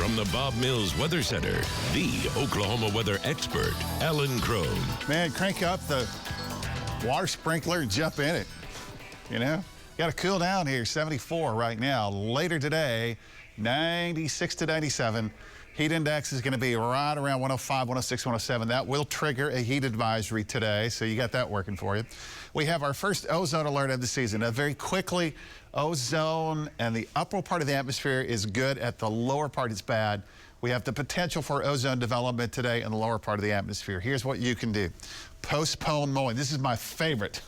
From the Bob Mills Weather Center, the Oklahoma weather expert, Alan Crone. Man, crank up the water sprinkler and jump in it. You know, got to cool down here. 74 right now. Later today, 96 to 97. Heat index is going to be right around 105, 106, 107. That will trigger a heat advisory today, so you got that working for you. We have our first ozone alert of the season. Now, very quickly, ozone and the upper part of the atmosphere is good. At the lower part, it's bad. We have the potential for ozone development today in the lower part of the atmosphere. Here's what you can do. Postpone mowing. This is my favorite.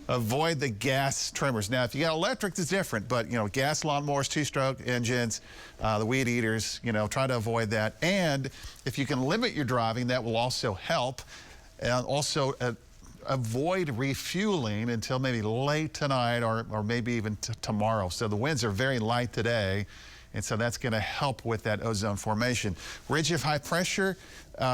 Avoid the gas trimmers. Now, if you got electric, it's different, but, you know, gas lawnmowers, two-stroke engines, the weed eaters, you know, try to avoid that. And if you can limit your driving, that will also help. And also avoid refueling until maybe late tonight or maybe even tomorrow. So the winds are very light today. And so that's going to help with that ozone formation. Ridge of high pressure,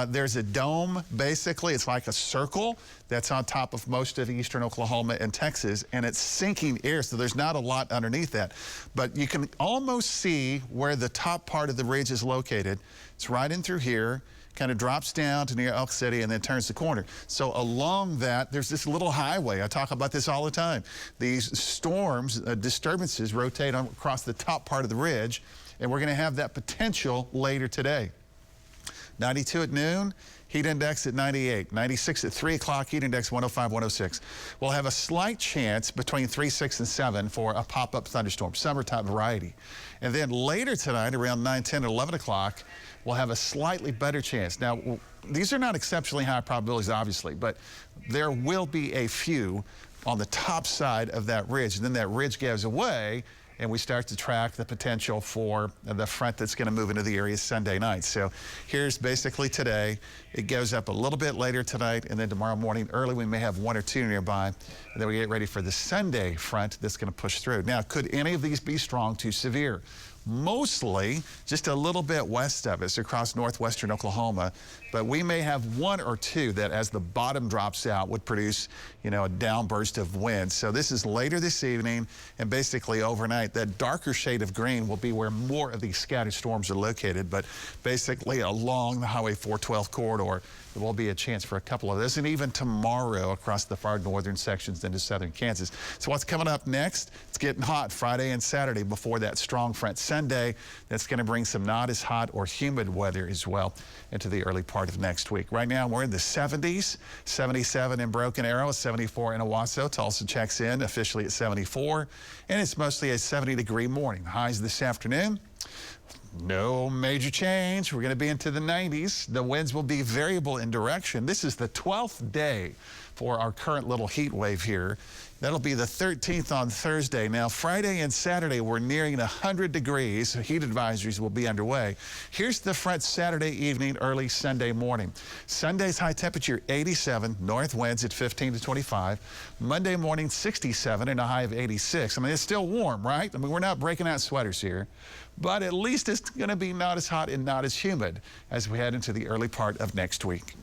there's a dome, basically. It's like a circle that's on top of most of eastern Oklahoma and Texas, and it's sinking air, so there's not a lot underneath that. But you can almost see where the top part of the ridge is located. It's right in through here, kind of drops down to near Elk City and then turns the corner. So along that, there's this little highway. I talk about this all the time. These storms, disturbances rotate across the top part of the ridge, and we're going to have that potential later today. 92 at noon, heat index at 98. 96 at 3 o'clock, heat index 105, 106. We'll have a slight chance between 3, 6, and 7 for a pop-up thunderstorm, summertime variety. And then later tonight, around 9, 10, and 11 o'clock, we'll have a slightly better chance. Now, these are not exceptionally high probabilities, obviously, but there will be a few on the top side of that ridge. And then that ridge goes away, and we start to track the potential for the front that's going to move into the area Sunday night. So here's basically today. It goes up a little bit later tonight, and then tomorrow morning early we may have 1 or 2 nearby. And then we get ready for the Sunday front that's going to push through. Now, could any of these be strong to severe? Mostly just a little bit west of us across northwestern Oklahoma, but we may have 1 or 2 that as the bottom drops out would produce, you know, a downburst of wind. So this is later this evening and basically overnight. That darker shade of green will be where more of these scattered storms are located, but basically along the Highway 412 corridor, there will be a chance for a couple of those, and even tomorrow across the far northern sections into southern Kansas. So what's coming up next? It's getting hot Friday and Saturday before that strong front Sunday. That's going to bring some not as hot or humid weather as well into the early part of next week. Right now we're in the 70s, 77 in Broken Arrow, 74 in Owasso. Tulsa checks in officially at 74, and it's mostly a 70-degree morning. Highs this afternoon. No major change. We're going to be into the 90s. The winds will be variable in direction. This is the 12th day for our current little heat wave here. That'll be the 13th on Thursday. Now, Friday and Saturday, we're nearing 100 degrees. Heat advisories will be underway. Here's the front Saturday evening, early Sunday morning. Sunday's high temperature, 87, north winds at 15 to 25. Monday morning, 67 and a high of 86. I mean, it's still warm, right? I mean, we're not breaking out sweaters here, but at least it's going to be not as hot and not as humid as we head into the early part of next week.